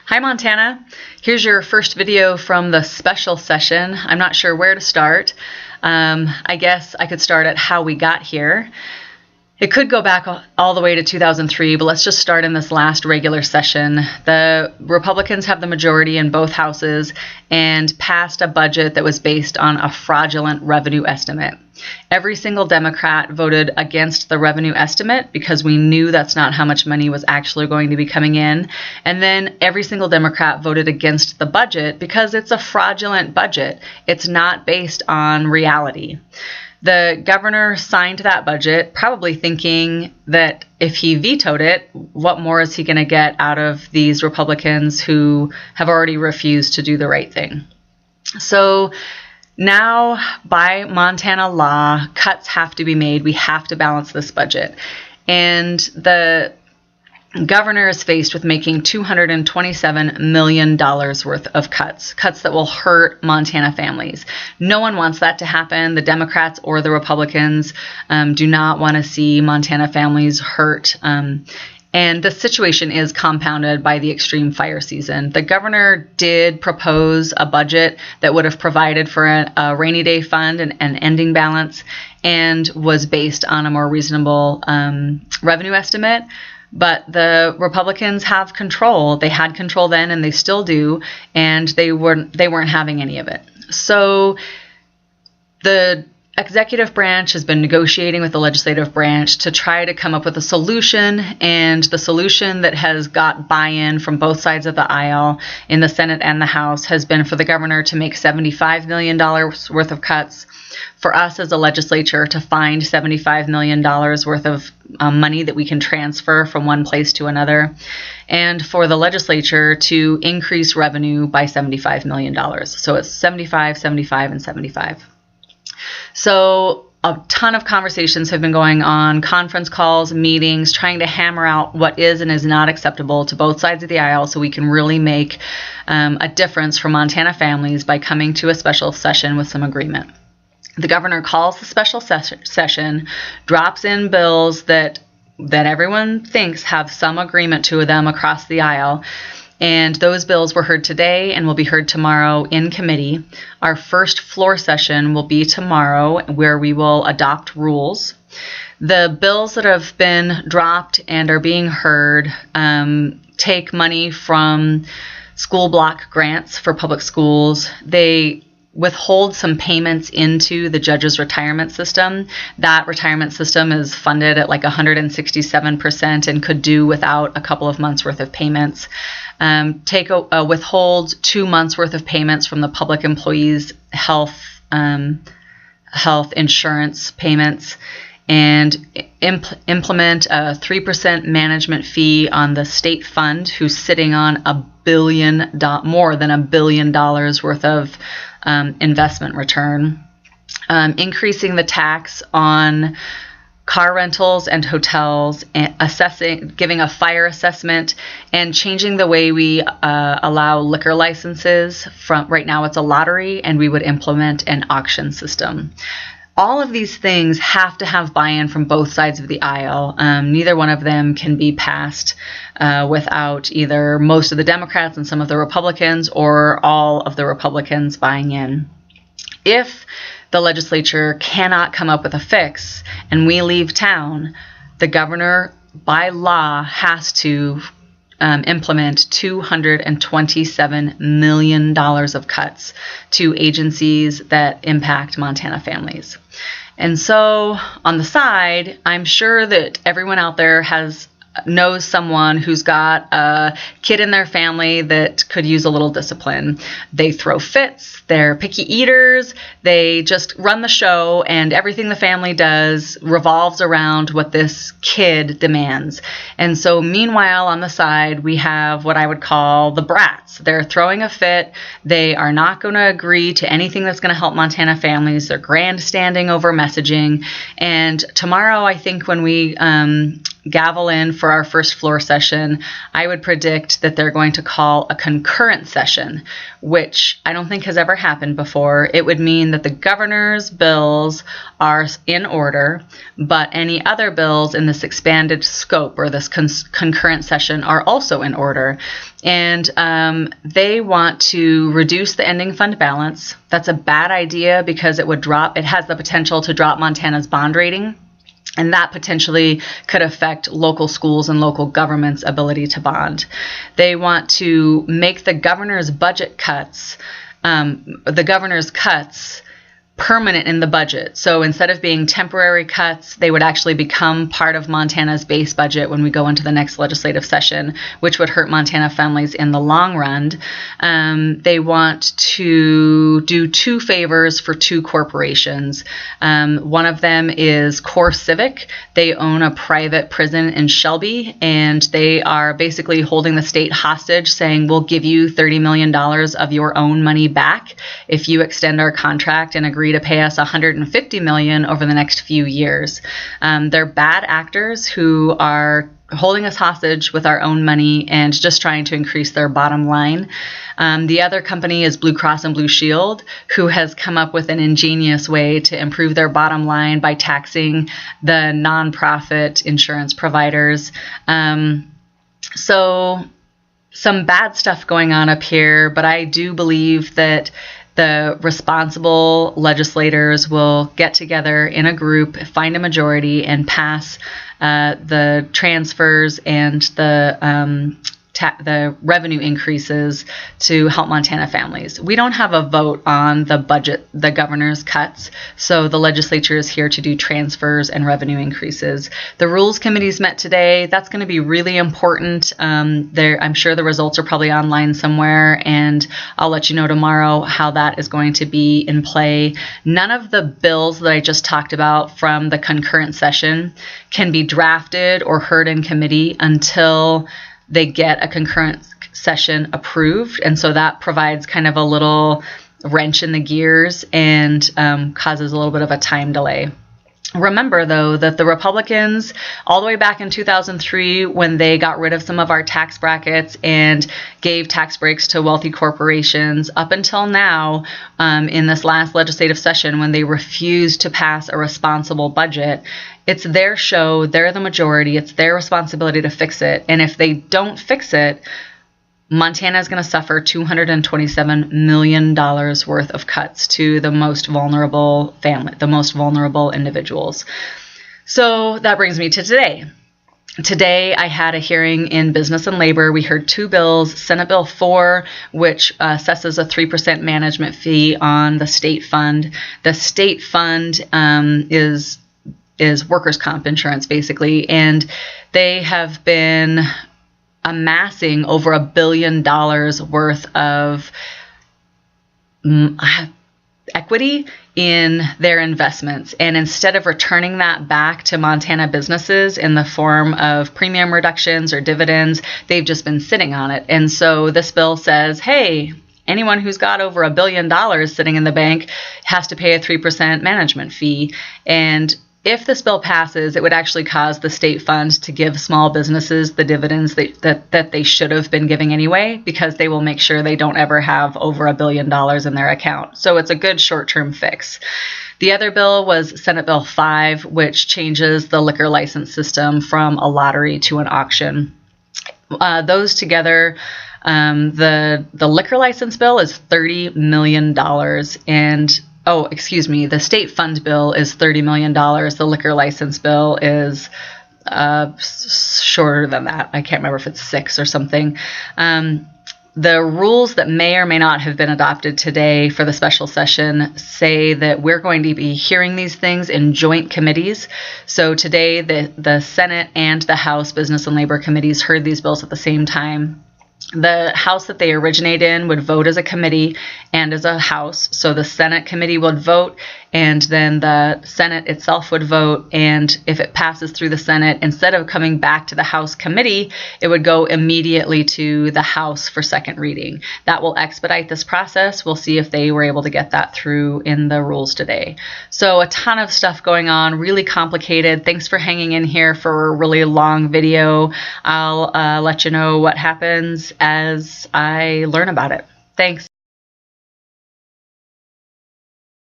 Hi Montana, here's your first video from the special session. I'm not sure where to start. I guess I could start at how we got here. It could go back all the way to 2003, but let's just start in this last regular session. The Republicans have the majority in both houses and passed a budget that was based on a fraudulent revenue estimate. Every single Democrat voted against the revenue estimate because we knew that's not how much money was actually going to be coming in. And then every single Democrat voted against the budget because it's a fraudulent budget. It's not based on reality. The governor signed that budget, probably thinking that if he vetoed it, what more is he going to get out of these Republicans who have already refused to do the right thing? So now, by Montana law, cuts have to be made. We have to balance this budget. And the governor is faced with making $227 million worth of cuts that will hurt Montana families. No one wants that to happen. The Democrats or the Republicans do not want to see Montana families hurt. And the situation is compounded by the extreme fire season. The governor did propose a budget that would have provided for a rainy day fund and an ending balance and was based on a more reasonable revenue estimate. But the Republicans have control. They had control then and they still do, and they weren't having any of it. So the executive branch has been negotiating with the legislative branch to try to come up with a solution, and the solution that has got buy-in from both sides of the aisle in the Senate and the House has been for the governor to make $75 million worth of cuts, for us as a legislature to find $75 million worth of money that we can transfer from one place to another, and for the legislature to increase revenue by $75 million. So it's 75, 75, and 75. So a ton of conversations have been going on, conference calls, meetings, trying to hammer out what is and is not acceptable to both sides of the aisle so we can really make a difference for Montana families by coming to a special session with some agreement. The governor calls the special session, drops in bills that everyone thinks have some agreement to them across the aisle. And those bills were heard today and will be heard tomorrow in committee. Our first floor session will be tomorrow, where we will adopt rules. The bills that have been dropped and are being heard take money from school block grants for public schools. They withhold some payments into the judges' retirement system. That retirement system is funded at like 167% and could do without a couple of months worth of payments. Withhold 2 months worth of payments from the public employees' health insurance payments, and implement a 3% management fee on the state fund, who's sitting on more than $1 billion worth of investment return, increasing the tax on car rentals and hotels, and giving a fire assessment, and changing the way we allow liquor licenses. From right now, it's a lottery, and we would implement an auction system. All of these things have to have buy-in from both sides of the aisle. Neither one of them can be passed without either most of the Democrats and some of the Republicans, or all of the Republicans buying in. If the legislature cannot come up with a fix and we leave town, the governor, by law, has to implement $227 million of cuts to agencies that impact Montana families. And so on the side, I'm sure that everyone out there knows someone who's got a kid in their family that could use a little discipline. They throw fits, they're picky eaters, they just run the show, and everything the family does revolves around what this kid demands. And so meanwhile, on the side, we have what I would call the brats. They're throwing a fit. They are not going to agree to anything that's going to help Montana families. They're grandstanding over messaging. And tomorrow, I think when we gavel in for our first floor session, I would predict that they're going to call a concurrent session, which I don't think has ever happened before. It would mean that the governor's bills are in order, but any other bills in this expanded scope or this concurrent session are also in order. And they want to reduce the ending fund balance. That's a bad idea because it has the potential to drop Montana's bond rating. And that potentially could affect local schools and local government's ability to bond. They want to make the governor's cuts permanent in the budget. So instead of being temporary cuts, they would actually become part of Montana's base budget when we go into the next legislative session, which would hurt Montana families in the long run. They want to do 2 favors for 2 corporations. One of them is Core Civic. They own a private prison in Shelby, and they are basically holding the state hostage, saying, we'll give you $30 million of your own money back if you extend our contract and agree to pay us $150 million over the next few years. They're bad actors who are holding us hostage with our own money and just trying to increase their bottom line. The other company is Blue Cross and Blue Shield, who has come up with an ingenious way to improve their bottom line by taxing the nonprofit insurance providers. So some bad stuff going on up here, but I do believe that the responsible legislators will get together in a group, find a majority, and pass the transfers and the revenue increases to help Montana families. We don't have a vote on the budget, the governor's cuts, so the legislature is here to do transfers and revenue increases. The Rules Committee's met today. That's going to be really important. I'm sure the results are probably online somewhere, and I'll let you know tomorrow how that is going to be in play. None of the bills that I just talked about from the concurrent session can be drafted or heard in committee until they get a concurrent session approved. And so that provides kind of a little wrench in the gears and causes a little bit of a time delay. Remember, though, that the Republicans, all the way back in 2003, when they got rid of some of our tax brackets and gave tax breaks to wealthy corporations, up until now, in this last legislative session, when they refused to pass a responsible budget, it's their show, they're the majority, it's their responsibility to fix it. And if they don't fix it, Montana is going to suffer $227 million worth of cuts to the most vulnerable individuals. So that brings me to today. Today, I had a hearing in Business and Labor. We heard 2 bills, Senate Bill 4, which assesses a 3% management fee on the state fund. The state fund is workers' comp insurance, basically, and they have been amassing over $1 billion worth of equity in their investments. And instead of returning that back to Montana businesses in the form of premium reductions or dividends, they've just been sitting on it. And so this bill says, hey, anyone who's got over $1 billion sitting in the bank has to pay a 3% management fee. And if this bill passes, it would actually cause the state fund to give small businesses the dividends that they should have been giving anyway, because they will make sure they don't ever have over $1 billion in their account. So it's a good short-term fix. The other bill was Senate Bill 5, which changes the liquor license system from a lottery to an auction. Those together, the liquor license bill is $30 million, and the state fund bill is $30 million. The liquor license bill is shorter than that. I can't remember if it's 6 or something. The rules that may or may not have been adopted today for the special session say that we're going to be hearing these things in joint committees. So today, the Senate and the House Business and Labor Committees heard these bills at the same time. The house that they originate in would vote as a committee and as a house. So the Senate committee would vote, and then the Senate itself would vote, and if it passes through the Senate, instead of coming back to the House committee, it would go immediately to the House for second reading. That will expedite this process. We'll see if they were able to get that through in the rules today. So a ton of stuff going on, really complicated. Thanks for hanging in here for a really long video. I'll let you know what happens as I learn about it. Thanks.